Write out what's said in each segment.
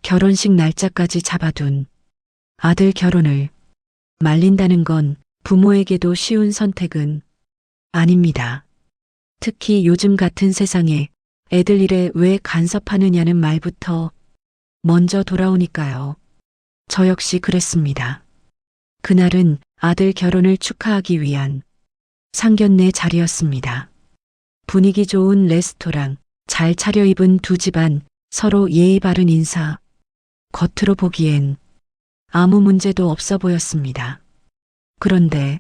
결혼식 날짜까지 잡아둔 아들 결혼을 말린다는 건 부모에게도 쉬운 선택은 아닙니다. 특히 요즘 같은 세상에 애들 일에 왜 간섭하느냐는 말부터 먼저 돌아오니까요. 저 역시 그랬습니다. 그날은 아들 결혼을 축하하기 위한 상견례 자리였습니다. 분위기 좋은 레스토랑, 잘 차려입은 두 집안, 서로 예의 바른 인사. 겉으로 보기엔 아무 문제도 없어 보였습니다. 그런데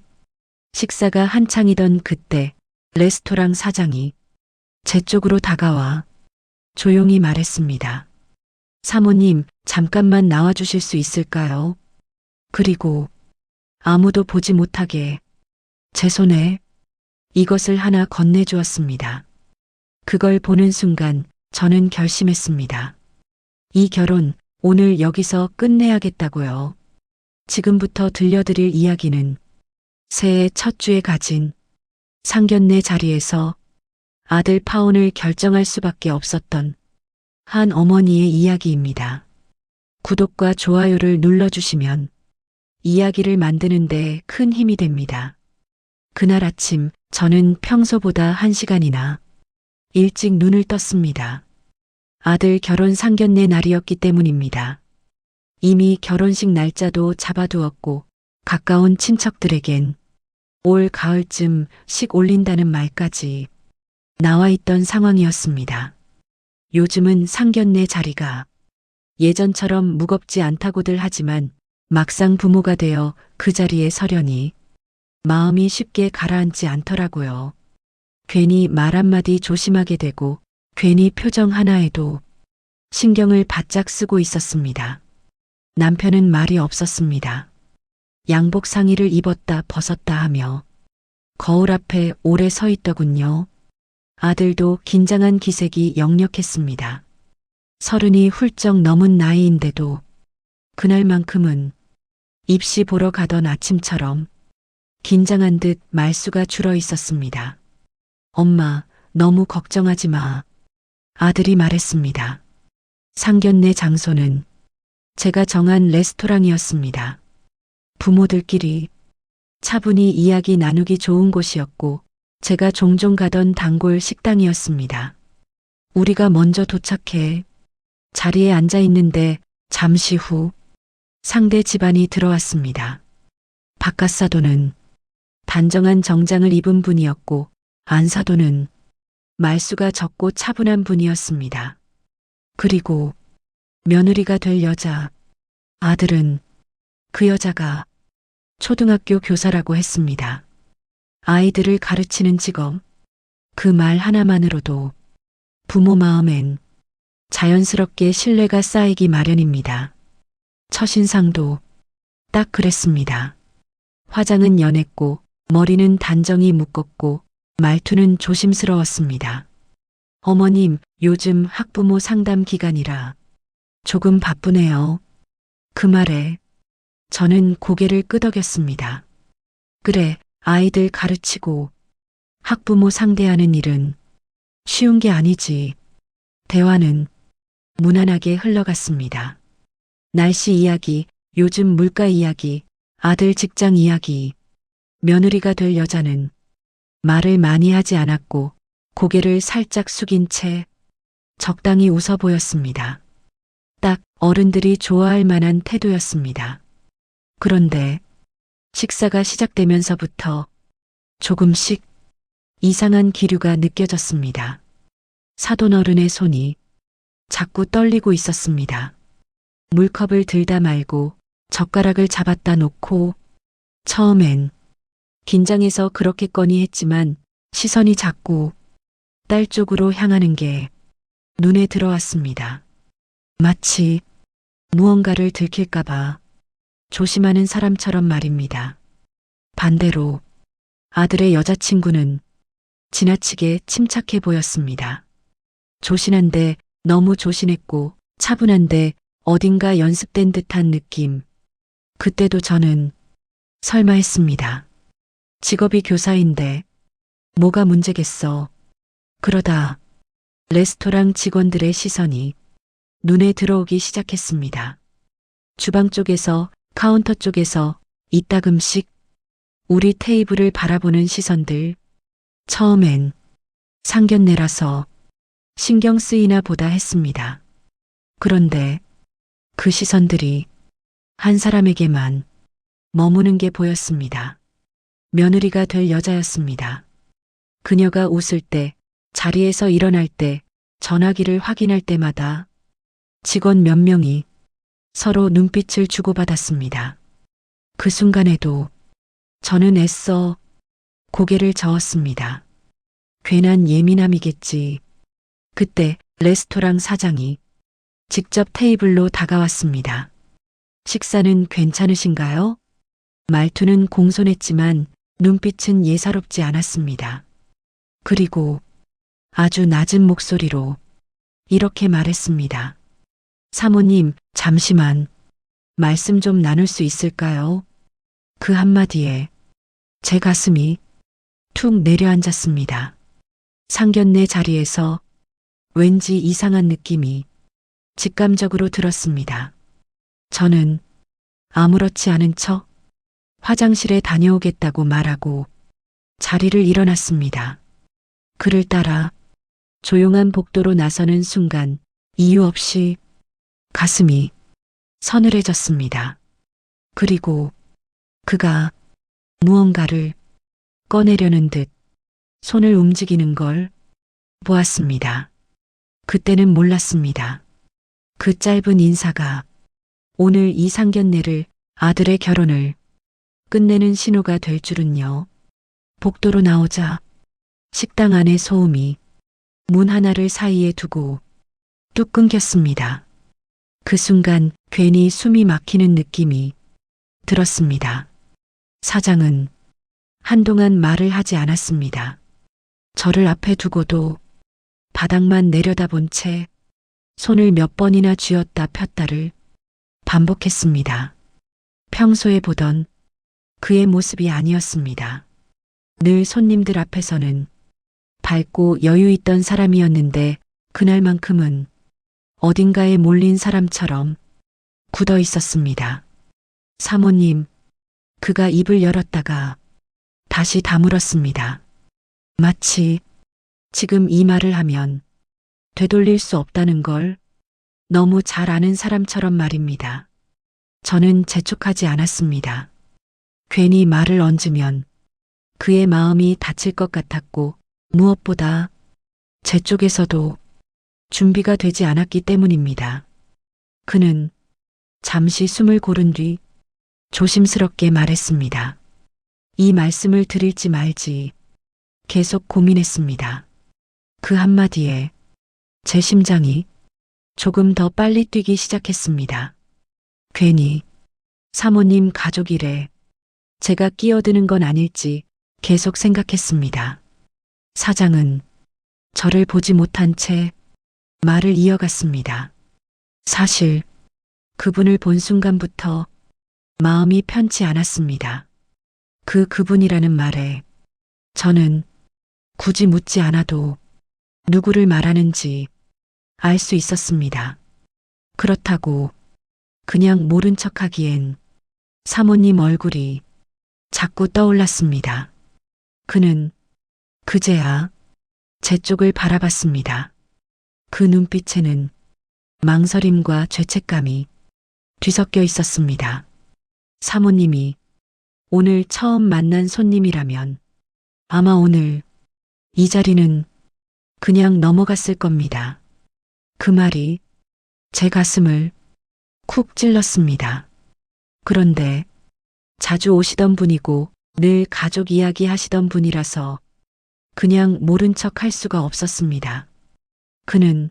식사가 한창이던 그때 레스토랑 사장이 제 쪽으로 다가와 조용히 말했습니다. 사모님, 잠깐만 나와주실 수 있을까요? 그리고 아무도 보지 못하게 제 손에 이것을 하나 건네주었습니다. 그걸 보는 순간 저는 결심했습니다. 이 결혼 오늘 여기서 끝내야겠다고요. 지금부터 들려드릴 이야기는 새해 첫 주에 가진 상견례 자리에서 아들 파혼을 결정할 수밖에 없었던 한 어머니의 이야기입니다. 구독과 좋아요를 눌러주시면 이야기를 만드는 데 큰 힘이 됩니다. 그날 아침 저는 평소보다 1시간이나 일찍 눈을 떴습니다. 아들 결혼 상견례 날이었기 때문입니다. 이미 결혼식 날짜도 잡아두었고 가까운 친척들에겐 올 가을쯤 식 올린다는 말까지 나와 있던 상황이었습니다. 요즘은 상견례 자리가 예전처럼 무겁지 않다고들 하지만 막상 부모가 되어 그 자리에 서려니 마음이 쉽게 가라앉지 않더라고요. 괜히 말 한마디 조심하게 되고 괜히 표정 하나에도 신경을 바짝 쓰고 있었습니다. 남편은 말이 없었습니다. 양복 상의를 입었다 벗었다 하며 거울 앞에 오래 서 있더군요. 아들도 긴장한 기색이 역력했습니다. 30이 훌쩍 넘은 나이인데도 그날만큼은 입시 보러 가던 아침처럼 긴장한 듯 말수가 줄어 있었습니다. 엄마, 너무 걱정하지 마. 아들이 말했습니다. 상견례 장소는 제가 정한 레스토랑이었습니다. 부모들끼리 차분히 이야기 나누기 좋은 곳이었고 제가 종종 가던 단골 식당이었습니다. 우리가 먼저 도착해 자리에 앉아 있는데 잠시 후 상대 집안이 들어왔습니다. 바깥사도는 단정한 정장을 입은 분이었고 안사도는 말수가 적고 차분한 분이었습니다. 그리고 며느리가 될 여자, 아들은 그 여자가 초등학교 교사라고 했습니다. 아이들을 가르치는 직업, 그 말 하나만으로도 부모 마음엔 자연스럽게 신뢰가 쌓이기 마련입니다. 첫인상도 딱 그랬습니다. 화장은 연했고 머리는 단정히 묶었고 말투는 조심스러웠습니다. 어머님, 요즘 학부모 상담 기간이라 조금 바쁘네요. 그 말에 저는 고개를 끄덕였습니다. 그래, 아이들 가르치고 학부모 상대하는 일은 쉬운 게 아니지. 대화는 무난하게 흘러갔습니다. 날씨 이야기, 요즘 물가 이야기, 아들 직장 이야기. 며느리가 될 여자는 말을 많이 하지 않았고 고개를 살짝 숙인 채 적당히 웃어 보였습니다. 딱 어른들이 좋아할 만한 태도였습니다. 그런데 식사가 시작되면서부터 조금씩 이상한 기류가 느껴졌습니다. 사돈 어른의 손이 자꾸 떨리고 있었습니다. 물컵을 들다 말고 젓가락을 잡았다 놓고 처음엔 긴장해서 그렇겠거니 했지만 시선이 자꾸 딸 쪽으로 향하는 게 눈에 들어왔습니다. 마치 무언가를 들킬까봐 조심하는 사람처럼 말입니다. 반대로 아들의 여자친구는 지나치게 침착해 보였습니다. 조신한데 너무 조신했고 차분한데 어딘가 연습된 듯한 느낌. 그때도 저는 설마 했습니다. 직업이 교사인데 뭐가 문제겠어. 그러다 레스토랑 직원들의 시선이 눈에 들어오기 시작했습니다. 주방 쪽에서, 카운터 쪽에서 이따금씩 우리 테이블을 바라보는 시선들. 처음엔 상견례라서 신경 쓰이나 보다 했습니다. 그런데 그 시선들이 한 사람에게만 머무는 게 보였습니다. 며느리가 될 여자였습니다. 그녀가 웃을 때, 자리에서 일어날 때, 전화기를 확인할 때마다 직원 몇 명이 서로 눈빛을 주고받았습니다. 그 순간에도 저는 애써 고개를 저었습니다. 괜한 예민함이겠지. 그때 레스토랑 사장이 직접 테이블로 다가왔습니다. 식사는 괜찮으신가요? 말투는 공손했지만 눈빛은 예사롭지 않았습니다. 그리고 아주 낮은 목소리로 이렇게 말했습니다. 사모님, 잠시만 말씀 좀 나눌 수 있을까요? 그 한마디에 제 가슴이 툭 내려앉았습니다. 상견례 자리에서 왠지 이상한 느낌이 직감적으로 들었습니다. 저는 아무렇지 않은 척 화장실에 다녀오겠다고 말하고 자리를 일어났습니다. 그를 따라 조용한 복도로 나서는 순간 이유 없이 가슴이 서늘해졌습니다. 그리고 그가 무언가를 꺼내려는 듯 손을 움직이는 걸 보았습니다. 그때는 몰랐습니다. 그 짧은 인사가 오늘 이 상견례를, 아들의 결혼을 끝내는 신호가 될 줄은요. 복도로 나오자 식당 안의 소음이 문 하나를 사이에 두고 뚝 끊겼습니다. 그 순간 괜히 숨이 막히는 느낌이 들었습니다. 사장은 한동안 말을 하지 않았습니다. 저를 앞에 두고도 바닥만 내려다본 채 손을 몇 번이나 쥐었다 폈다를 반복했습니다. 평소에 보던 그의 모습이 아니었습니다. 늘 손님들 앞에서는 밝고 여유 있던 사람이었는데 그날만큼은 어딘가에 몰린 사람처럼 굳어 있었습니다. 사모님, 그가 입을 열었다가 다시 다물었습니다. 마치 지금 이 말을 하면 되돌릴 수 없다는 걸 너무 잘 아는 사람처럼 말입니다. 저는 재촉하지 않았습니다. 괜히 말을 얹으면 그의 마음이 다칠 것 같았고 무엇보다 제 쪽에서도 준비가 되지 않았기 때문입니다. 그는 잠시 숨을 고른 뒤 조심스럽게 말했습니다. 이 말씀을 드릴지 말지 계속 고민했습니다. 그 한마디에 제 심장이 조금 더 빨리 뛰기 시작했습니다. 괜히 사모님 가족 일에 제가 끼어드는 건 아닐지 계속 생각했습니다. 사장은 저를 보지 못한 채 말을 이어갔습니다. 사실 그분을 본 순간부터 마음이 편치 않았습니다. 그분이라는 말에 저는 굳이 묻지 않아도 누구를 말하는지 알 수 있었습니다. 그렇다고 그냥 모른 척하기엔 사모님 얼굴이 자꾸 떠올랐습니다. 그는 그제야 제 쪽을 바라봤습니다. 그 눈빛에는 망설임과 죄책감이 뒤섞여 있었습니다. 사모님이 오늘 처음 만난 손님이라면 아마 오늘 이 자리는 그냥 넘어갔을 겁니다. 그 말이 제 가슴을 쿡 찔렀습니다. 그런데 자주 오시던 분이고 늘 가족 이야기 하시던 분이라서 그냥 모른 척 할 수가 없었습니다. 그는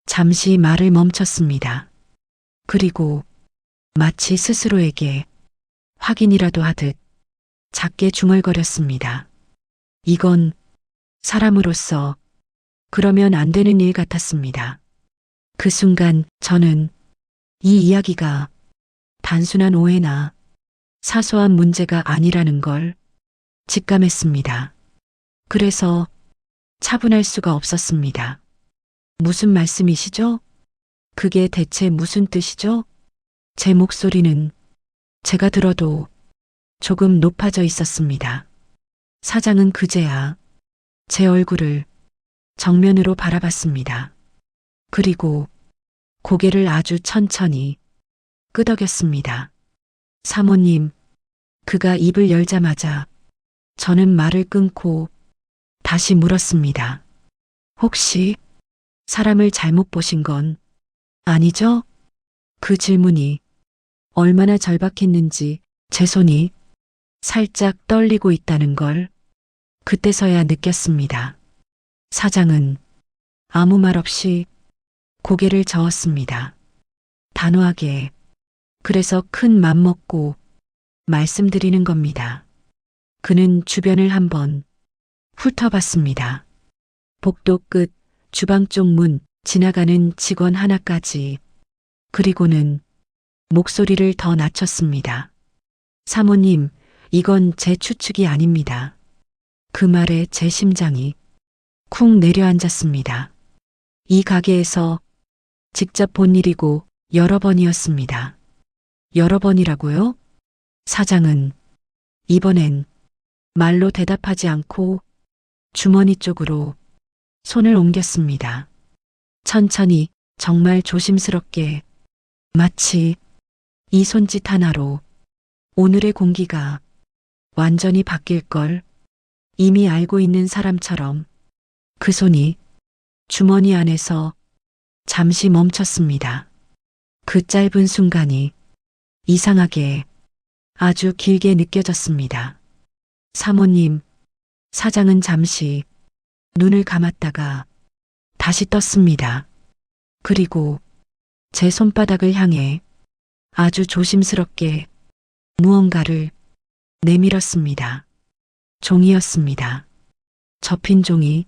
잠시 말을 멈췄습니다. 그리고 마치 스스로에게 확인이라도 하듯 작게 중얼거렸습니다. 이건 사람으로서 그러면 안 되는 일 같았습니다. 그 순간 저는 이 이야기가 단순한 오해나 사소한 문제가 아니라는 걸 직감했습니다. 그래서 차분할 수가 없었습니다. 무슨 말씀이시죠? 그게 대체 무슨 뜻이죠? 제 목소리는 제가 들어도 조금 높아져 있었습니다. 사장은 그제야 제 얼굴을 정면으로 바라봤습니다. 그리고 고개를 아주 천천히 끄덕였습니다. 사모님, 그가 입을 열자마자 저는 말을 끊고 다시 물었습니다. 혹시 사람을 잘못 보신 건 아니죠? 그 질문이 얼마나 절박했는지 제 손이 살짝 떨리고 있다는 걸 그때서야 느꼈습니다. 사장은 아무 말 없이 고개를 저었습니다. 단호하게, 그래서 큰 맘 먹고 말씀드리는 겁니다. 그는 주변을 한번 훑어봤습니다. 복도 끝, 주방 쪽 문, 지나가는 직원 하나까지. 그리고는 목소리를 더 낮췄습니다. 사모님, 이건 제 추측이 아닙니다. 그 말에 제 심장이 쿵 내려앉았습니다. 이 가게에서 직접 본 일이고 여러 번이었습니다. 여러 번이라고요? 사장은 이번엔 말로 대답하지 않고 주머니 쪽으로 손을 옮겼습니다. 천천히, 정말 조심스럽게, 마치 이 손짓 하나로 오늘의 공기가 완전히 바뀔 걸 이미 알고 있는 사람처럼 그 손이 주머니 안에서 잠시 멈췄습니다. 그 짧은 순간이 이상하게 아주 길게 느껴졌습니다. 사모님, 사장은 잠시 눈을 감았다가 다시 떴습니다. 그리고 제 손바닥을 향해 아주 조심스럽게 무언가를 내밀었습니다. 종이였습니다. 접힌 종이,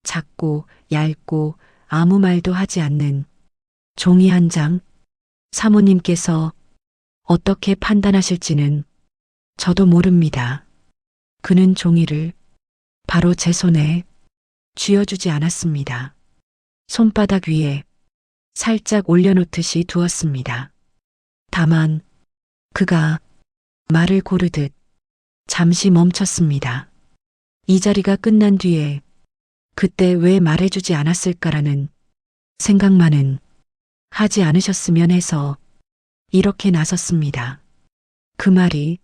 작고 얇고 아무 말도 하지 않는 종이 한 장. 사모님께서 어떻게 판단하실지는 저도 모릅니다. 그는 종이를 바로 제 손에 쥐어주지 않았습니다. 손바닥 위에 살짝 올려놓듯이 두었습니다. 다만 그가 말을 고르듯 잠시 멈췄습니다. 이 자리가 끝난 뒤에 그때 왜 말해주지 않았을까라는 생각만은 하지 않으셨으면 해서 이렇게 나섰습니다. 그 말이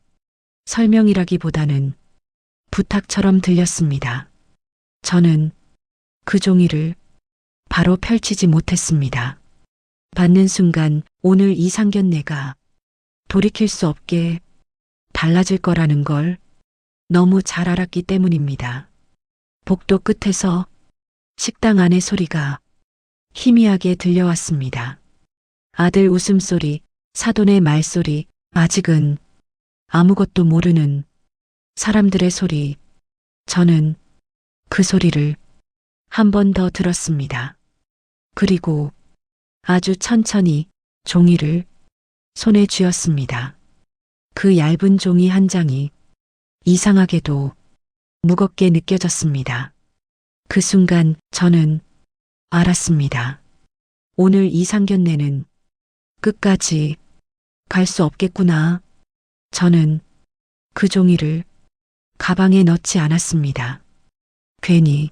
설명이라기보다는 부탁처럼 들렸습니다. 저는 그 종이를 바로 펼치지 못했습니다. 받는 순간 오늘 이 상견례가 돌이킬 수 없게 달라질 거라는 걸 너무 잘 알았기 때문입니다. 복도 끝에서 식당 안의 소리가 희미하게 들려왔습니다. 아들 웃음소리, 사돈의 말소리, 아직은 아무것도 모르는 사람들의 소리. 저는 그 소리를 한 번 더 들었습니다. 그리고 아주 천천히 종이를 손에 쥐었습니다. 그 얇은 종이 한 장이 이상하게도 무겁게 느껴졌습니다. 그 순간 저는 알았습니다. 오늘 이 상견례는 끝까지 갈 수 없겠구나. 저는 그 종이를 가방에 넣지 않았습니다. 괜히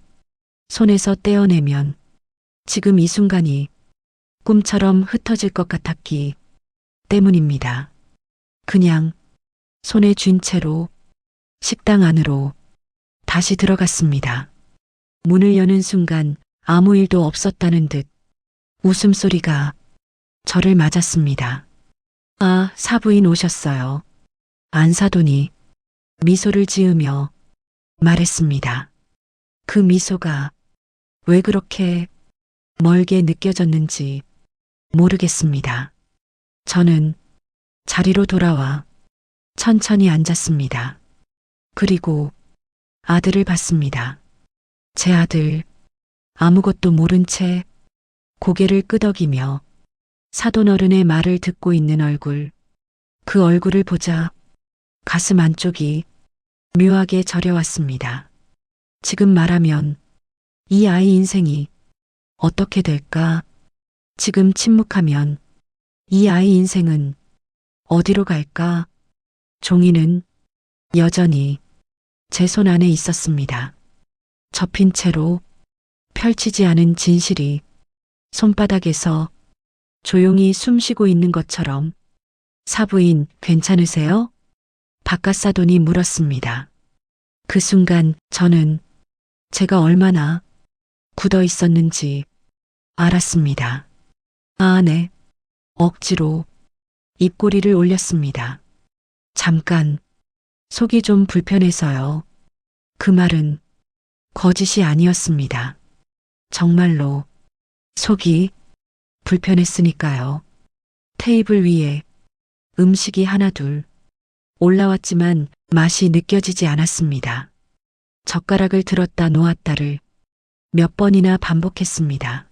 손에서 떼어내면 지금 이 순간이 꿈처럼 흩어질 것 같았기 때문입니다. 그냥 손에 쥔 채로 식당 안으로 다시 들어갔습니다. 문을 여는 순간 아무 일도 없었다는 듯 웃음소리가 저를 맞았습니다. 아, 사부인 오셨어요. 안사돈이 미소를 지으며 말했습니다. 그 미소가 왜 그렇게 멀게 느껴졌는지 모르겠습니다. 저는 자리로 돌아와 천천히 앉았습니다. 그리고 아들을 봤습니다. 제 아들, 아무것도 모른 채 고개를 끄덕이며 사돈 어른의 말을 듣고 있는 얼굴. 그 얼굴을 보자 가슴 안쪽이 묘하게 저려왔습니다. 지금 말하면 이 아이 인생이 어떻게 될까 지금 침묵하면 이 아이 인생은 어디로 갈까? 종이는 여전히 제 손 안에 있었습니다. 접힌 채로 펼치지 않은 진실이 손바닥에서 조용히 숨쉬고 있는 것처럼. 사부인 괜찮으세요? 바깥사돈이 물었습니다. 그 순간 저는 제가 얼마나 굳어 있었는지 알았습니다. 아, 네. 억지로 입꼬리를 올렸습니다. 잠깐, 속이 좀 불편해서요. 그 말은 거짓이 아니었습니다. 정말로 속이 불편했으니까요. 테이블 위에 음식이 하나둘 올라왔지만 맛이 느껴지지 않았습니다. 젓가락을 들었다 놓았다를 몇 번이나 반복했습니다.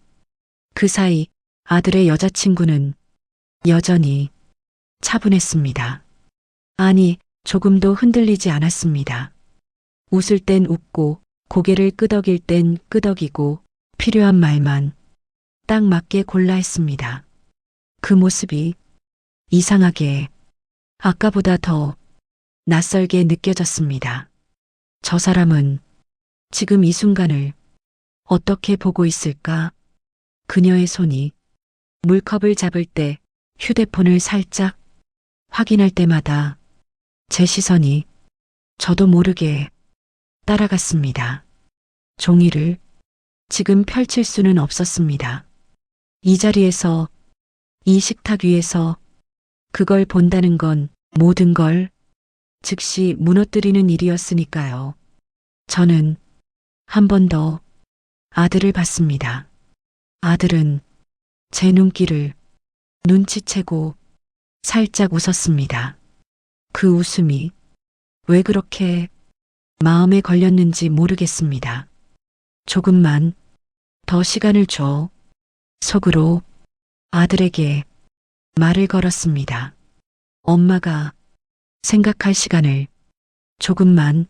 그 사이 아들의 여자친구는 여전히 차분했습니다. 아니, 조금도 흔들리지 않았습니다. 웃을 땐 웃고 고개를 끄덕일 땐 끄덕이고 필요한 말만 딱 맞게 골라 했습니다. 그 모습이 이상하게 아까보다 더 낯설게 느껴졌습니다. 저 사람은 지금 이 순간을 어떻게 보고 있을까? 그녀의 손이 물컵을 잡을 때 휴대폰을 살짝 확인할 때마다 제 시선이 저도 모르게 따라갔습니다. 종이를 지금 펼칠 수는 없었습니다. 이 자리에서, 이 식탁 위에서 그걸 본다는 건 모든 걸 즉시 무너뜨리는 일이었으니까요. 저는 한 번 더 아들을 봤습니다. 아들은 제 눈길을 눈치채고 살짝 웃었습니다. 그 웃음이 왜 그렇게 마음에 걸렸는지 모르겠습니다. 조금만 더 시간을 줘. 속으로 아들에게 말을 걸었습니다. 엄마가 생각할 시간을 조금만.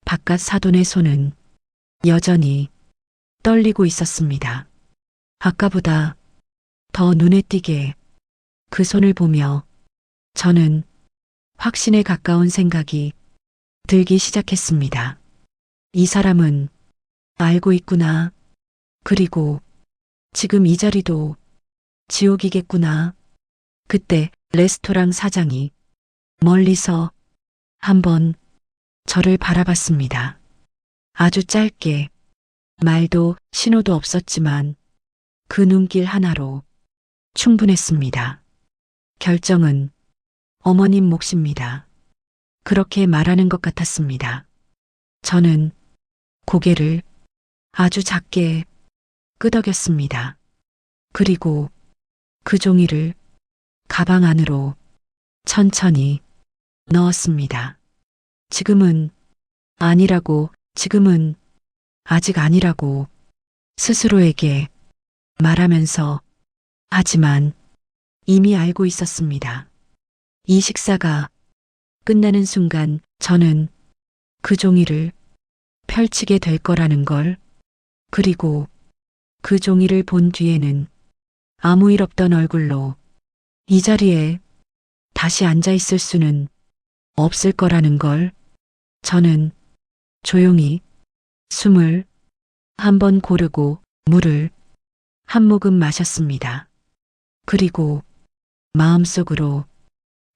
바깥 사돈의 손은 여전히 떨리고 있었습니다. 아까보다 더 눈에 띄게 그 손을 보며 저는 확신에 가까운 생각이 들기 시작했습니다. 이 사람은 알고 있구나. 그리고 지금 이 자리도 지옥이겠구나. 그때 레스토랑 사장이 멀리서 한번 저를 바라봤습니다. 아주 짧게, 말도 신호도 없었지만 그 눈길 하나로 충분했습니다. 결정은 어머님 몫입니다. 그렇게 말하는 것 같았습니다. 저는 고개를 아주 작게 끄덕였습니다. 그리고 그 종이를 가방 안으로 천천히 넣었습니다. 지금은 아니라고, 지금은 아직 아니라고 스스로에게 말하면서, 하지만 이미 알고 있었습니다. 이 식사가 끝나는 순간 저는 그 종이를 펼치게 될 거라는 걸. 그리고 그 종이를 본 뒤에는 아무 일 없던 얼굴로 이 자리에 다시 앉아 있을 수는 없을 거라는 걸. 저는 조용히 숨을 한 번 고르고 물을 한 모금 마셨습니다. 그리고 마음속으로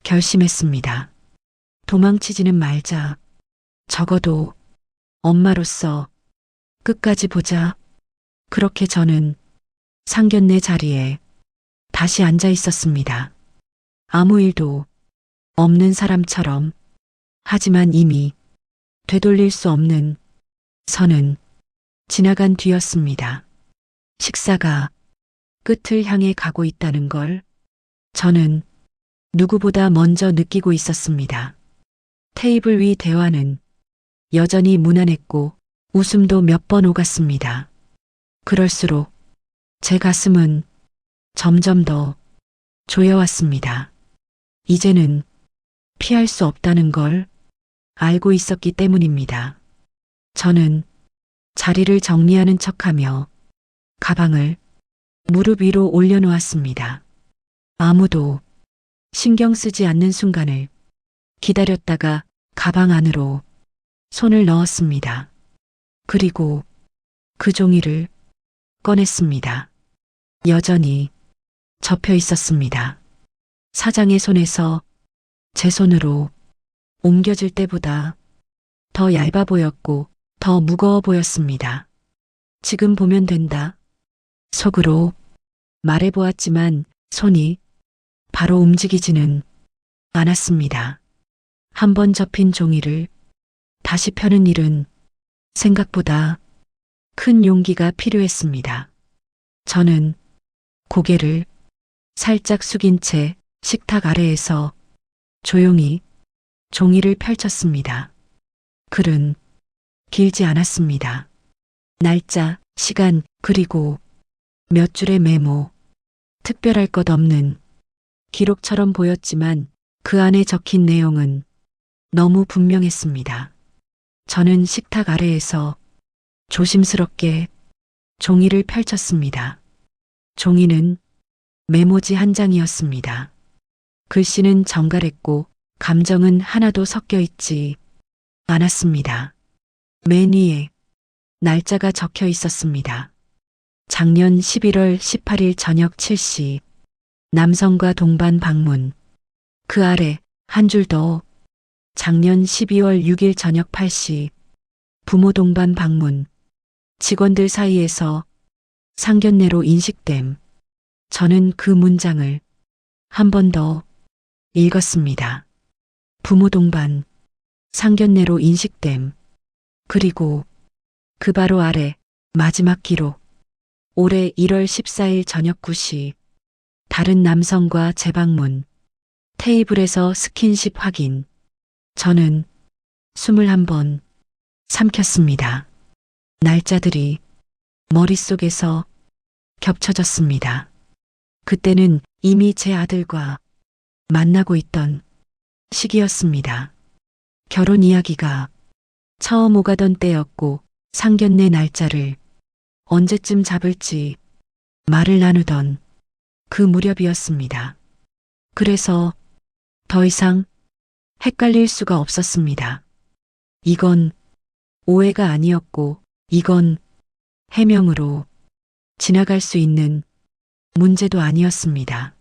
결심했습니다. 도망치지는 말자. 적어도 엄마로서 끝까지 보자. 그렇게 저는 상견례 자리에 다시 앉아 있었습니다. 아무 일도 없는 사람처럼. 하지만 이미 되돌릴 수 없는 선은 지나간 뒤였습니다. 식사가 끝을 향해 가고 있다는 걸 저는 누구보다 먼저 느끼고 있었습니다. 테이블 위 대화는 여전히 무난했고 웃음도 몇 번 오갔습니다. 그럴수록 제 가슴은 점점 더 조여왔습니다. 이제는 피할 수 없다는 걸 알고 있었기 때문입니다. 저는 자리를 정리하는 척하며 가방을 무릎 위로 올려놓았습니다. 아무도 신경 쓰지 않는 순간을 기다렸다가 가방 안으로 손을 넣었습니다. 그리고 그 종이를 꺼냈습니다. 여전히 접혀 있었습니다. 사장의 손에서 제 손으로 옮겨질 때보다 더 얇아 보였고 더 무거워 보였습니다. 지금 보면 된다. 속으로 말해보았지만 손이 바로 움직이지는 않았습니다. 한 번 접힌 종이를 다시 펴는 일은 생각보다 큰 용기가 필요했습니다. 저는 고개를 살짝 숙인 채 식탁 아래에서 조용히 종이를 펼쳤습니다. 글은 길지 않았습니다. 날짜, 시간, 그리고 몇 줄의 메모. 특별할 것 없는 기록처럼 보였지만 그 안에 적힌 내용은 너무 분명했습니다. 저는 식탁 아래에서 조심스럽게 종이를 펼쳤습니다. 종이는 메모지 한 장이었습니다. 글씨는 정갈했고 감정은 하나도 섞여 있지 않았습니다. 맨 위에 날짜가 적혀 있었습니다. 작년 11월 18일 저녁 7시 남성과 동반 방문. 그 아래 한 줄 더 작년 12월 6일 저녁 8시 부모 동반 방문. 직원들 사이에서 상견례로 인식됨. 저는 그 문장을 한 번 더 읽었습니다. 부모 동반, 상견례로 인식됨. 그리고 그 바로 아래 마지막 기록. 올해 1월 14일 저녁 9시 다른 남성과 재방문. 테이블에서 스킨십 확인. 저는 숨을 한 번 삼켰습니다. 날짜들이 머릿속에서 겹쳐졌습니다. 그때는 이미 제 아들과 만나고 있던 시기였습니다. 결혼 이야기가 처음 오가던 때였고 상견례 날짜를 언제쯤 잡을지 말을 나누던 그 무렵이었습니다. 그래서 더 이상 헷갈릴 수가 없었습니다. 이건 오해가 아니었고 이건 해명으로 지나갈 수 있는 문제도 아니었습니다.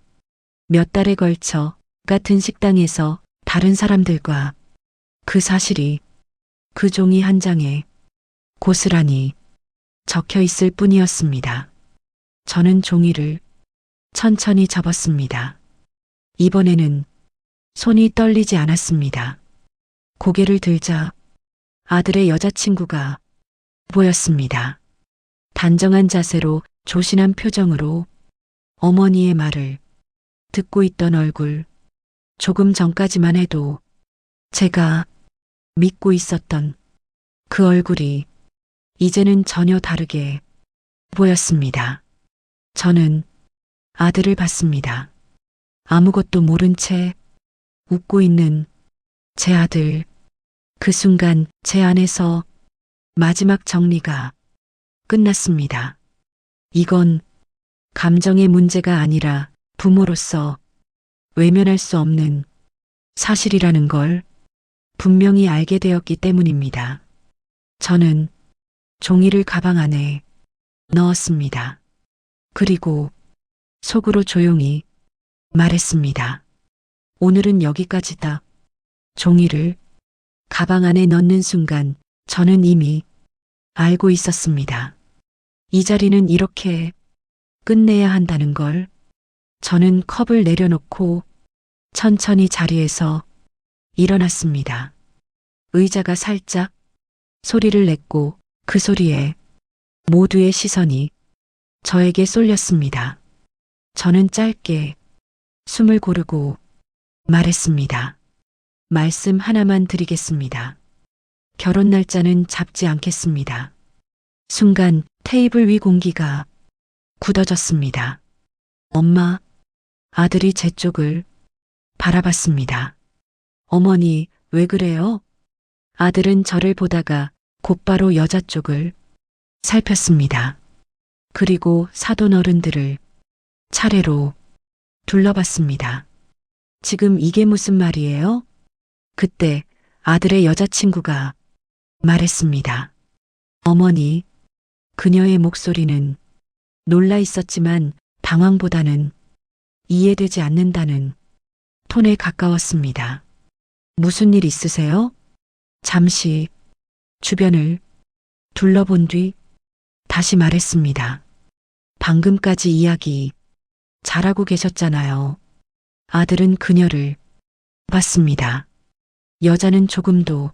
몇 달에 걸쳐 같은 식당에서 다른 사람들과 그 사실이 그 종이 한 장에 고스란히 적혀 있을 뿐이었습니다. 저는 종이를 천천히 접었습니다. 이번에는 손이 떨리지 않았습니다. 고개를 들자 아들의 여자친구가 보였습니다. 단정한 자세로 조신한 표정으로 어머니의 말을 듣고 있던 얼굴. 조금 전까지만 해도 제가 믿고 있었던 그 얼굴이 이제는 전혀 다르게 보였습니다. 저는 아들을 봤습니다. 아무것도 모른 채 웃고 있는 제 아들. 그 순간 제 안에서 마지막 정리가 끝났습니다. 이건 감정의 문제가 아니라 부모로서 외면할 수 없는 사실이라는 걸 분명히 알게 되었기 때문입니다. 저는 종이를 가방 안에 넣었습니다. 그리고 속으로 조용히 말했습니다. 오늘은 여기까지다. 종이를 가방 안에 넣는 순간 저는 이미 알고 있었습니다. 이 자리는 이렇게 끝내야 한다는 걸. 저는 컵을 내려놓고 천천히 자리에서 일어났습니다. 의자가 살짝 소리를 냈고 그 소리에 모두의 시선이 저에게 쏠렸습니다. 저는 짧게 숨을 고르고 말했습니다. 말씀 하나만 드리겠습니다. 결혼 날짜는 잡지 않겠습니다. 순간 테이블 위 공기가 굳어졌습니다. 엄마, 아들이 제 쪽을 바라봤습니다. 어머니, 왜 그래요? 아들은 저를 보다가 곧바로 여자 쪽을 살폈습니다. 그리고 사돈 어른들을 차례로 둘러봤습니다. 지금 이게 무슨 말이에요? 그때 아들의 여자친구가 말했습니다. 어머니, 그녀의 목소리는 놀라 있었지만 당황보다는 이해되지 않는다는 톤에 가까웠습니다. 무슨 일 있으세요? 잠시 주변을 둘러본 뒤 다시 말했습니다. 방금까지 이야기 잘하고 계셨잖아요. 아들은 그녀를 봤습니다. 여자는 조금도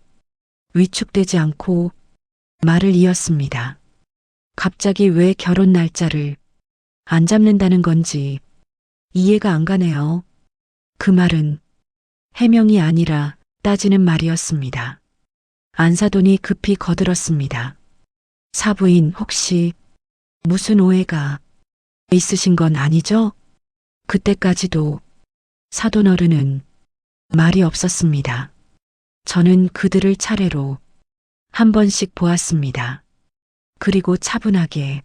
위축되지 않고 말을 이었습니다. 갑자기 왜 결혼 날짜를 안 잡는다는 건지 이해가 안 가네요. 그 말은 해명이 아니라 따지는 말이었습니다. 안사돈이 급히 거들었습니다. 사부인 혹시 무슨 오해가 있으신 건 아니죠? 그때까지도 사돈 어른은 말이 없었습니다. 저는 그들을 차례로 한 번씩 보았습니다. 그리고 차분하게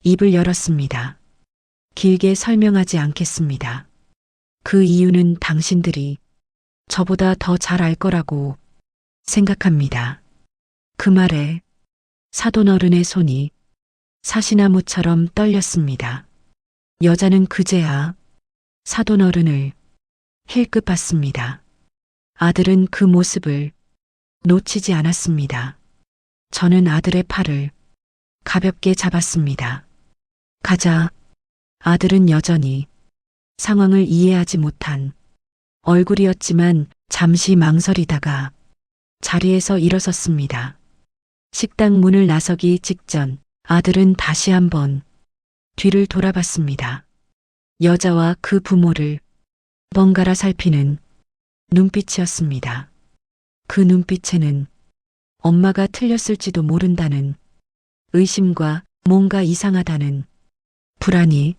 입을 열었습니다. 길게 설명하지 않겠습니다. 그 이유는 당신들이 저보다 더 잘 알 거라고 생각합니다. 그 말에 사돈 어른의 손이 사시나무처럼 떨렸습니다. 여자는 그제야 사돈 어른을 힐끗 봤습니다. 아들은 그 모습을 놓치지 않았습니다. 저는 아들의 팔을 가볍게 잡았습니다. 가자. 아들은 여전히 상황을 이해하지 못한 얼굴이었지만 잠시 망설이다가 자리에서 일어섰습니다. 식당 문을 나서기 직전 아들은 다시 한번 뒤를 돌아봤습니다. 여자와 그 부모를 번갈아 살피는 눈빛이었습니다. 그 눈빛에는 엄마가 틀렸을지도 모른다는 의심과 뭔가 이상하다는 불안이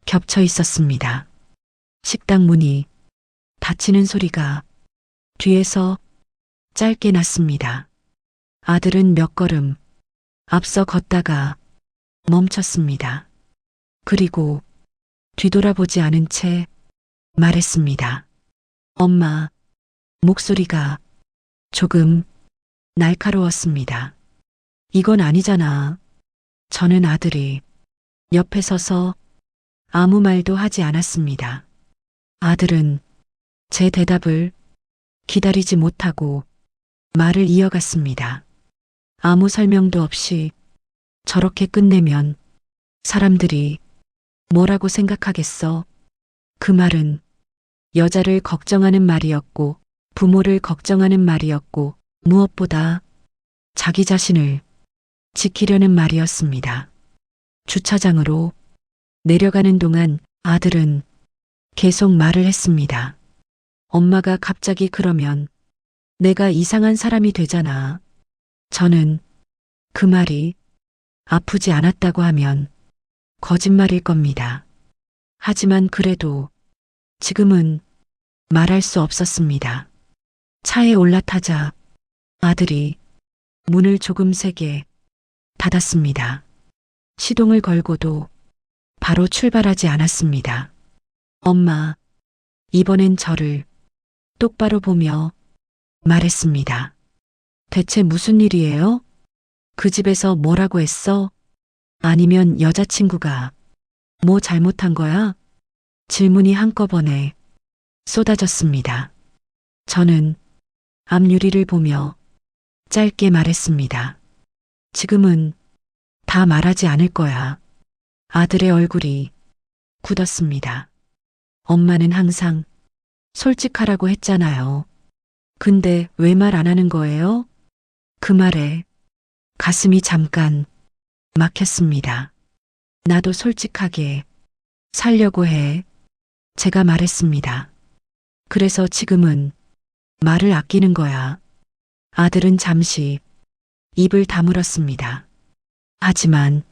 겹쳐 있었습니다. 식당 문이 닫히는 소리가 뒤에서 짧게 났습니다. 아들은 몇 걸음 앞서 걷다가 멈췄습니다. 그리고 뒤돌아보지 않은 채 말했습니다. 엄마, 목소리가 조금 날카로웠습니다. 이건 아니잖아. 저는 아들이 옆에 서서 아무 말도 하지 않았습니다. 아들은 제 대답을 기다리지 못하고 말을 이어갔습니다. 아무 설명도 없이 저렇게 끝내면 사람들이 뭐라고 생각하겠어? 그 말은 여자를 걱정하는 말이었고 부모를 걱정하는 말이었고 무엇보다 자기 자신을 지키려는 말이었습니다. 주차장으로 내려가는 동안 아들은 계속 말을 했습니다. 엄마가 갑자기 그러면 내가 이상한 사람이 되잖아. 저는 그 말이 아프지 않았다고 하면 거짓말일 겁니다. 하지만 그래도 지금은 말할 수 없었습니다. 차에 올라타자 아들이 문을 조금 세게 닫았습니다. 시동을 걸고도 바로 출발하지 않았습니다. 엄마, 이번엔 저를 똑바로 보며 말했습니다. 대체 무슨 일이에요? 그 집에서 뭐라고 했어? 아니면 여자친구가 뭐 잘못한 거야? 질문이 한꺼번에 쏟아졌습니다. 저는 앞유리를 보며 짧게 말했습니다. 지금은 다 말하지 않을 거야. 아들의 얼굴이 굳었습니다. 엄마는 항상 솔직하라고 했잖아요. 근데 왜 말 안 하는 거예요? 그 말에 가슴이 잠깐 막혔습니다. 나도 솔직하게 살려고 해. 제가 말했습니다. 그래서 지금은 말을 아끼는 거야. 아들은 잠시 입을 다물었습니다. 하지만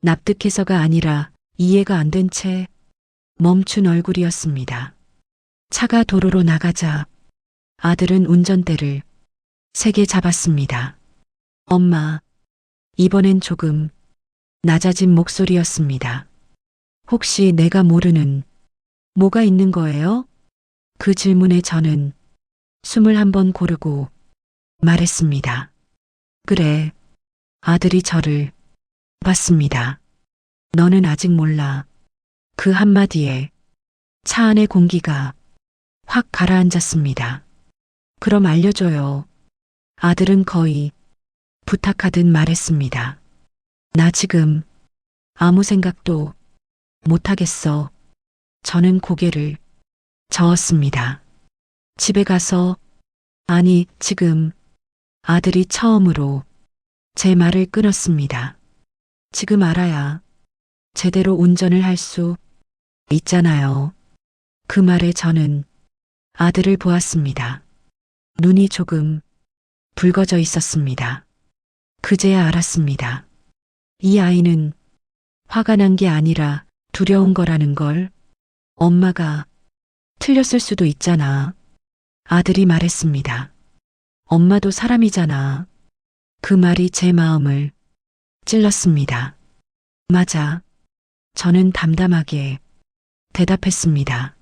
납득해서가 아니라 이해가 안 된 채 멈춘 얼굴이었습니다. 차가 도로로 나가자 아들은 운전대를 세게 잡았습니다. 엄마, 이번엔 조금 낮아진 목소리였습니다. 혹시 내가 모르는 뭐가 있는 거예요? 그 질문에 저는 숨을 한번 고르고 말했습니다. 그래. 아들이 저를 봤습니다. 너는 아직 몰라. 그 한마디에 차 안의 공기가 확 가라앉았습니다. 그럼 알려줘요. 아들은 거의 부탁하듯 말했습니다. 나 지금 아무 생각도 못하겠어. 저는 고개를 저었습니다. 집에 가서, 아니, 지금 아들이 처음으로 제 말을 끊었습니다. 지금 알아야 제대로 운전을 할 수 있잖아요. 그 말에 저는 아들을 보았습니다. 눈이 조금 붉어져 있었습니다. 그제야 알았습니다. 이 아이는 화가 난 게 아니라 두려운 거라는 걸. 엄마가 틀렸을 수도 있잖아. 아들이 말했습니다. 엄마도 사람이잖아. 그 말이 제 마음을 찔렀습니다. 맞아. 저는 담담하게 대답했습니다.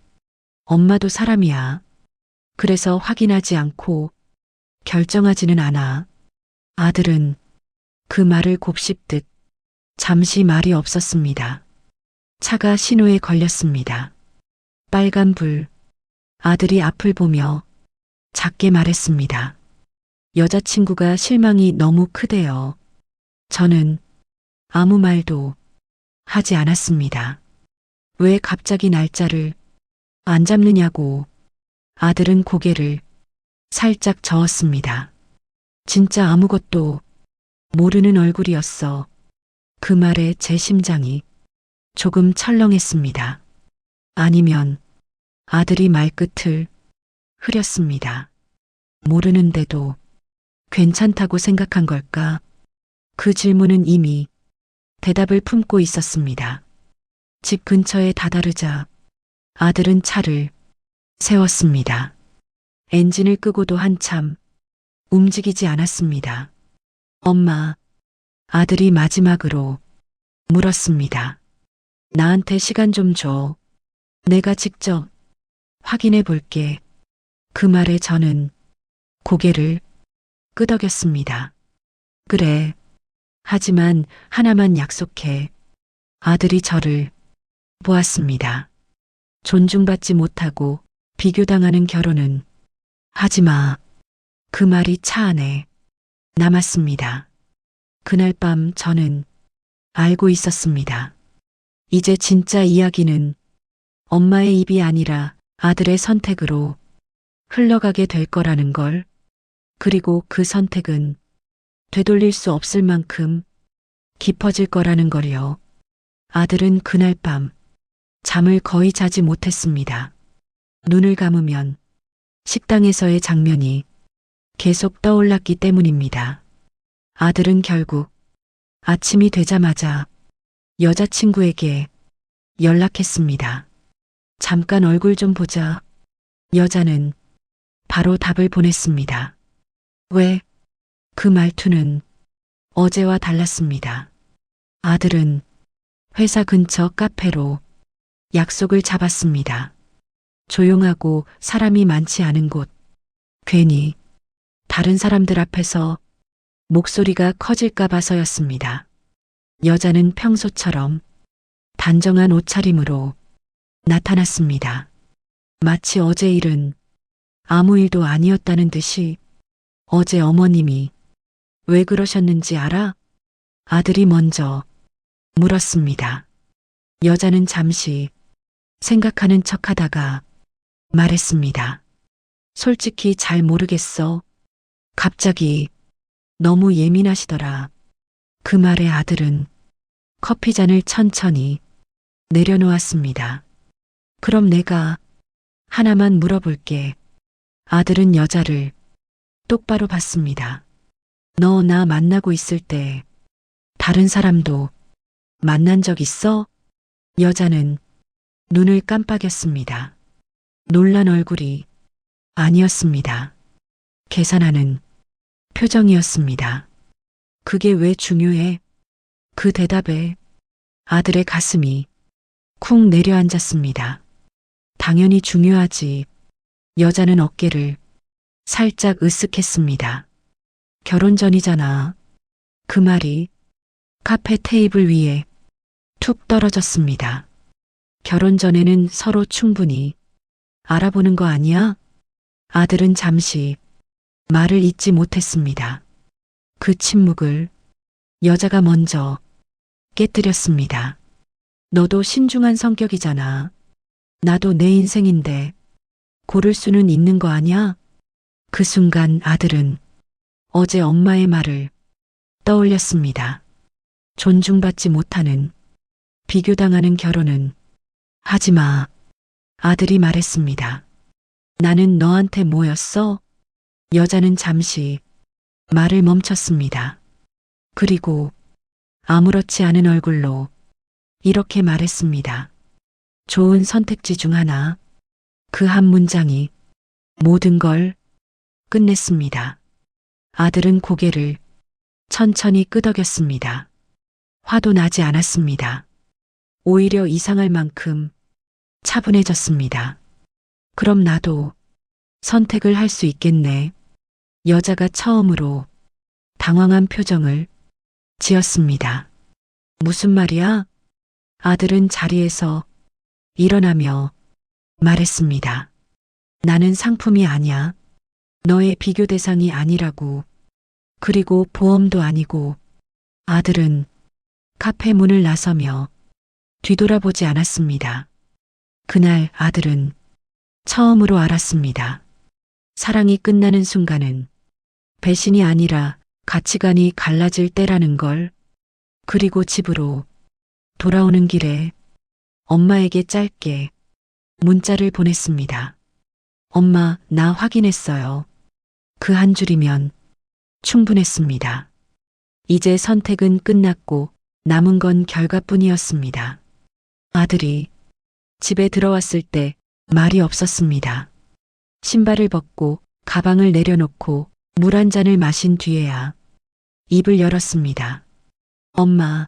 엄마도 사람이야. 그래서 확인하지 않고 결정하지는 않아. 아들은 그 말을 곱씹듯 잠시 말이 없었습니다. 차가 신호에 걸렸습니다. 빨간 불. 아들이 앞을 보며 작게 말했습니다. 여자친구가 실망이 너무 크대요. 저는 아무 말도 하지 않았습니다. 왜 갑자기 날짜를 안 잡느냐고. 아들은 고개를 살짝 저었습니다. 진짜 아무것도 모르는 얼굴이었어. 그 말에 제 심장이 조금 철렁했습니다. 아니면 아들이 말끝을 흐렸습니다. 모르는데도 괜찮다고 생각한 걸까? 그 질문은 이미 대답을 품고 있었습니다. 집 근처에 다다르자 아들은 차를 세웠습니다. 엔진을 끄고도 한참 움직이지 않았습니다. 엄마, 아들이 마지막으로 물었습니다. 나한테 시간 좀 줘. 내가 직접 확인해 볼게. 그 말에 저는 고개를 끄덕였습니다. 그래. 하지만 하나만 약속해. 아들이 저를 보았습니다. 존중받지 못하고 비교당하는 결혼은 하지 마. 그 말이 차 안에 남았습니다. 그날 밤 저는 알고 있었습니다. 이제 진짜 이야기는 엄마의 입이 아니라 아들의 선택으로 흘러가게 될 거라는 걸. 그리고 그 선택은 되돌릴 수 없을 만큼 깊어질 거라는 걸요. 아들은 그날 밤 잠을 거의 자지 못했습니다. 눈을 감으면 식당에서의 장면이 계속 떠올랐기 때문입니다. 아들은 결국 아침이 되자마자 여자친구에게 연락했습니다. 잠깐 얼굴 좀 보자. 여자는 바로 답을 보냈습니다. 왜? 그 말투는 어제와 달랐습니다. 아들은 회사 근처 카페로 약속을 잡았습니다. 조용하고 사람이 많지 않은 곳. 괜히 다른 사람들 앞에서 목소리가 커질까 봐서였습니다. 여자는 평소처럼 단정한 옷차림으로 나타났습니다. 마치 어제 일은 아무 일도 아니었다는 듯이. 어제 어머님이 왜 그러셨는지 알아? 아들이 먼저 물었습니다. 여자는 잠시 생각하는 척하다가 말했습니다. 솔직히 잘 모르겠어. 갑자기 너무 예민하시더라. 그 말에 아들은 커피잔을 천천히 내려놓았습니다. 그럼 내가 하나만 물어볼게. 아들은 여자를 똑바로 봤습니다. 너 나 만나고 있을 때 다른 사람도 만난 적 있어? 여자는 눈을 깜빡였습니다. 놀란 얼굴이 아니었습니다. 계산하는 표정이었습니다. 그게 왜 중요해? 그 대답에 아들의 가슴이 쿵 내려앉았습니다. 당연히 중요하지. 여자는 어깨를 살짝 으쓱했습니다. 결혼 전이잖아. 그 말이 카페 테이블 위에 툭 떨어졌습니다. 결혼 전에는 서로 충분히 알아보는 거 아니야? 아들은 잠시 말을 잇지 못했습니다. 그 침묵을 여자가 먼저 깨뜨렸습니다. 너도 신중한 성격이잖아. 나도 내 인생인데 고를 수는 있는 거 아니야? 그 순간 아들은 어제 엄마의 말을 떠올렸습니다. 존중받지 못하는, 비교당하는 결혼은 하지 마. 아들이 말했습니다. 나는 너한테 뭐였어? 여자는 잠시 말을 멈췄습니다. 그리고 아무렇지 않은 얼굴로 이렇게 말했습니다. 좋은 선택지 중 하나. 그 한 문장이 모든 걸 끝냈습니다. 아들은 고개를 천천히 끄덕였습니다. 화도 나지 않았습니다. 오히려 이상할 만큼 차분해졌습니다. 그럼 나도 선택을 할 수 있겠네. 여자가 처음으로 당황한 표정을 지었습니다. 무슨 말이야? 아들은 자리에서 일어나며 말했습니다. 나는 상품이 아니야. 너의 비교 대상이 아니라고. 그리고 보험도 아니고. 아들은 카페 문을 나서며 뒤돌아보지 않았습니다. 그날 아들은 처음으로 알았습니다. 사랑이 끝나는 순간은 배신이 아니라 가치관이 갈라질 때라는 걸. 그리고 집으로 돌아오는 길에 엄마에게 짧게 문자를 보냈습니다. 엄마, 나 확인했어요. 그 한 줄이면 충분했습니다. 이제 선택은 끝났고 남은 건 결과뿐이었습니다. 아들이 집에 들어왔을 때 말이 없었습니다. 신발을 벗고 가방을 내려놓고 물 한 잔을 마신 뒤에야 입을 열었습니다. 엄마,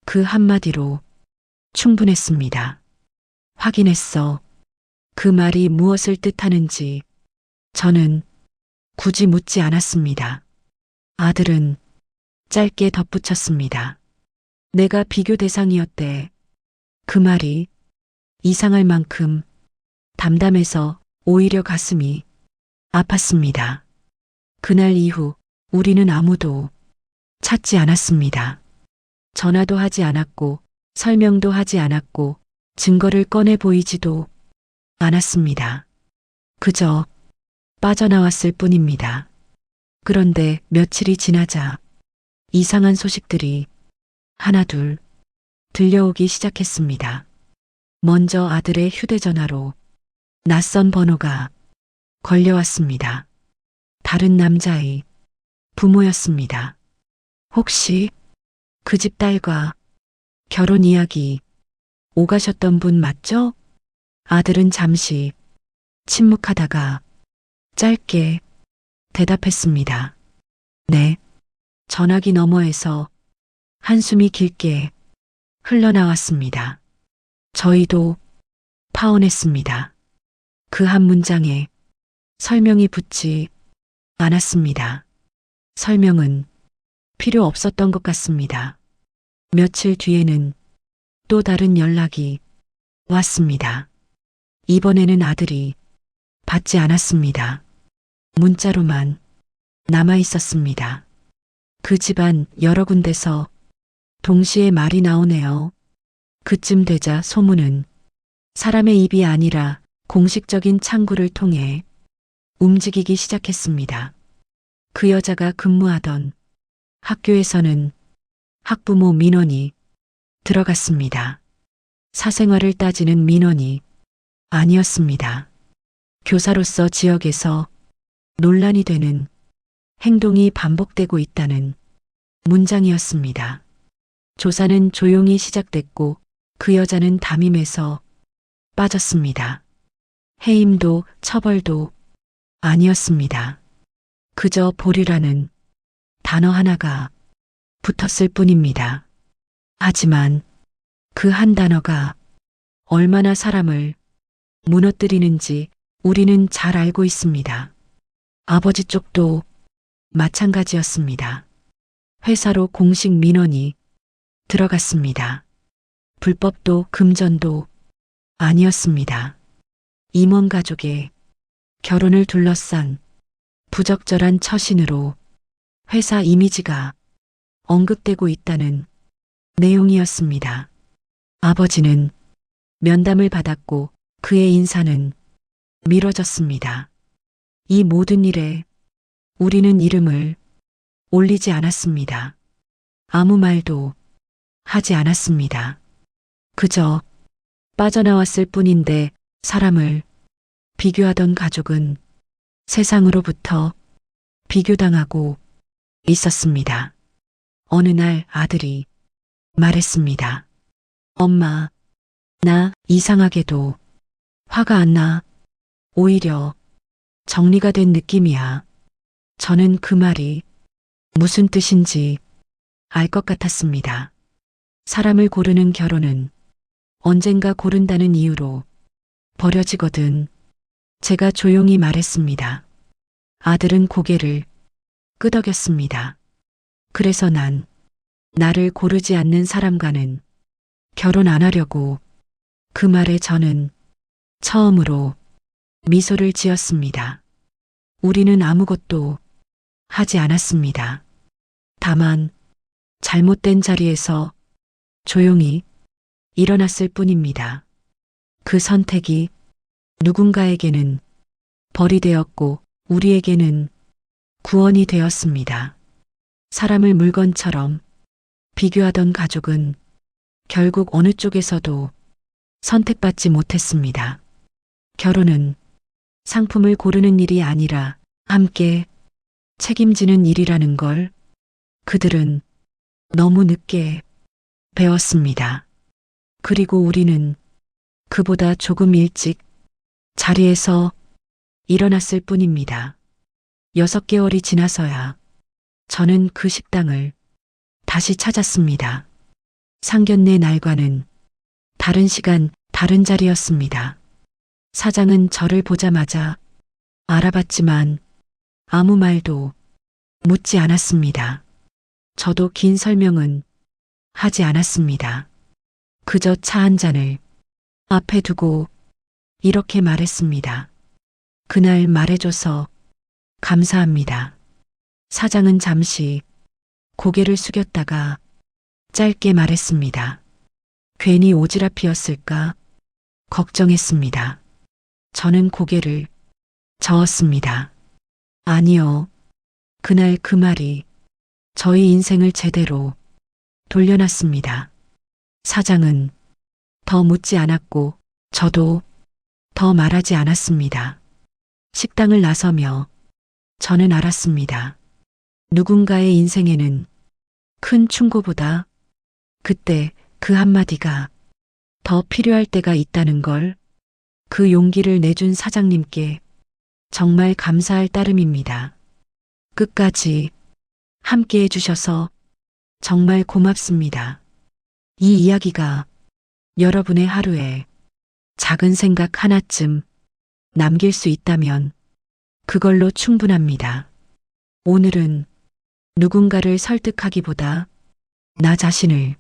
그 한마디로 충분했습니다. 확인했어. 그 말이 무엇을 뜻하는지 저는 굳이 묻지 않았습니다. 아들은 짧게 덧붙였습니다. 내가 비교 대상이었대. 그 말이 이상할 만큼 담담해서 오히려 가슴이 아팠습니다. 그날 이후 우리는 아무도 찾지 않았습니다. 전화도 하지 않았고 설명도 하지 않았고 증거를 꺼내 보이지도 않았습니다. 그저 빠져나왔을 뿐입니다. 그런데 며칠이 지나자 이상한 소식들이 하나둘 들려오기 시작했습니다. 먼저 아들의 휴대전화로 낯선 번호가 걸려왔습니다. 다른 남자의 부모였습니다. 혹시 그 집 딸과 결혼 이야기 오가셨던 분 맞죠? 아들은 잠시 침묵하다가 짧게 대답했습니다. 네. 전화기 너머에서 한숨이 길게 흘러나왔습니다. 저희도 파혼했습니다. 그 한 문장에 설명이 붙지 않았습니다. 설명은 필요 없었던 것 같습니다. 며칠 뒤에는 또 다른 연락이 왔습니다. 이번에는 아들이 받지 않았습니다. 문자로만 남아 있었습니다. 그 집안 여러 군데서 동시에 말이 나오네요. 그쯤 되자 소문은 사람의 입이 아니라 공식적인 창구를 통해 움직이기 시작했습니다. 그 여자가 근무하던 학교에서는 학부모 민원이 들어갔습니다. 사생활을 따지는 민원이 아니었습니다. 교사로서 지역에서 논란이 되는 행동이 반복되고 있다는 문장이었습니다. 조사는 조용히 시작됐고 그 여자는 담임에서 빠졌습니다. 해임도 처벌도 아니었습니다. 그저 보류라는 단어 하나가 붙었을 뿐입니다. 하지만 그 한 단어가 얼마나 사람을 무너뜨리는지 우리는 잘 알고 있습니다. 아버지 쪽도 마찬가지였습니다. 회사로 공식 민원이 들어갔습니다. 불법도 금전도 아니었습니다. 임원 가족의 결혼을 둘러싼 부적절한 처신으로 회사 이미지가 언급되고 있다는 내용이었습니다. 아버지는 면담을 받았고 그의 인사는 미뤄졌습니다. 이 모든 일에 우리는 이름을 올리지 않았습니다. 아무 말도 하지 않았습니다. 그저 빠져나왔을 뿐인데 사람을 비교하던 가족은 세상으로부터 비교당하고 있었습니다. 어느 날 아들이 말했습니다. 엄마, 나 이상하게도 화가 안 나. 오히려 정리가 된 느낌이야. 저는 그 말이 무슨 뜻인지 알 것 같았습니다. 사람을 고르는 결혼은 언젠가 고른다는 이유로 버려지거든. 제가 조용히 말했습니다. 아들은 고개를 끄덕였습니다. 그래서 난 나를 고르지 않는 사람과는 결혼 안 하려고. 그 말에 저는 처음으로 미소를 지었습니다. 우리는 아무것도 하지 않았습니다. 다만 잘못된 자리에서 조용히 일어났을 뿐입니다. 그 선택이 누군가에게는 벌이 되었고 우리에게는 구원이 되었습니다. 사람을 물건처럼 비교하던 가족은 결국 어느 쪽에서도 선택받지 못했습니다. 결혼은 상품을 고르는 일이 아니라 함께 책임지는 일이라는 걸 그들은 너무 늦게 배웠습니다. 그리고 우리는 그보다 조금 일찍 자리에서 일어났을 뿐입니다. 6개월이 지나서야 저는 그 식당을 다시 찾았습니다. 상견례 날과는 다른 시간, 다른 자리였습니다. 사장은 저를 보자마자 알아봤지만 아무 말도 묻지 않았습니다. 저도 긴 설명은 하지 않았습니다. 그저 차 한 잔을 앞에 두고 이렇게 말했습니다. 그날 말해줘서 감사합니다. 사장은 잠시 고개를 숙였다가 짧게 말했습니다. 괜히 오지랖이었을까 걱정했습니다. 저는 고개를 저었습니다. 아니요. 그날 그 말이 저희 인생을 제대로 돌려놨습니다. 사장은 더 묻지 않았고 저도 더 말하지 않았습니다. 식당을 나서며 저는 알았습니다. 누군가의 인생에는 큰 충고보다 그때 그 한마디가 더 필요할 때가 있다는 걸, 그 용기를 내준 사장님께 정말 감사할 따름입니다. 끝까지 함께 해주셔서 정말 고맙습니다. 이 이야기가 여러분의 하루에 작은 생각 하나쯤 남길 수 있다면 그걸로 충분합니다. 오늘은 누군가를 설득하기보다 나 자신을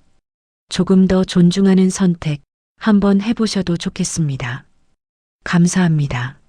조금 더 존중하는 선택 한번 해보셔도 좋겠습니다. 감사합니다.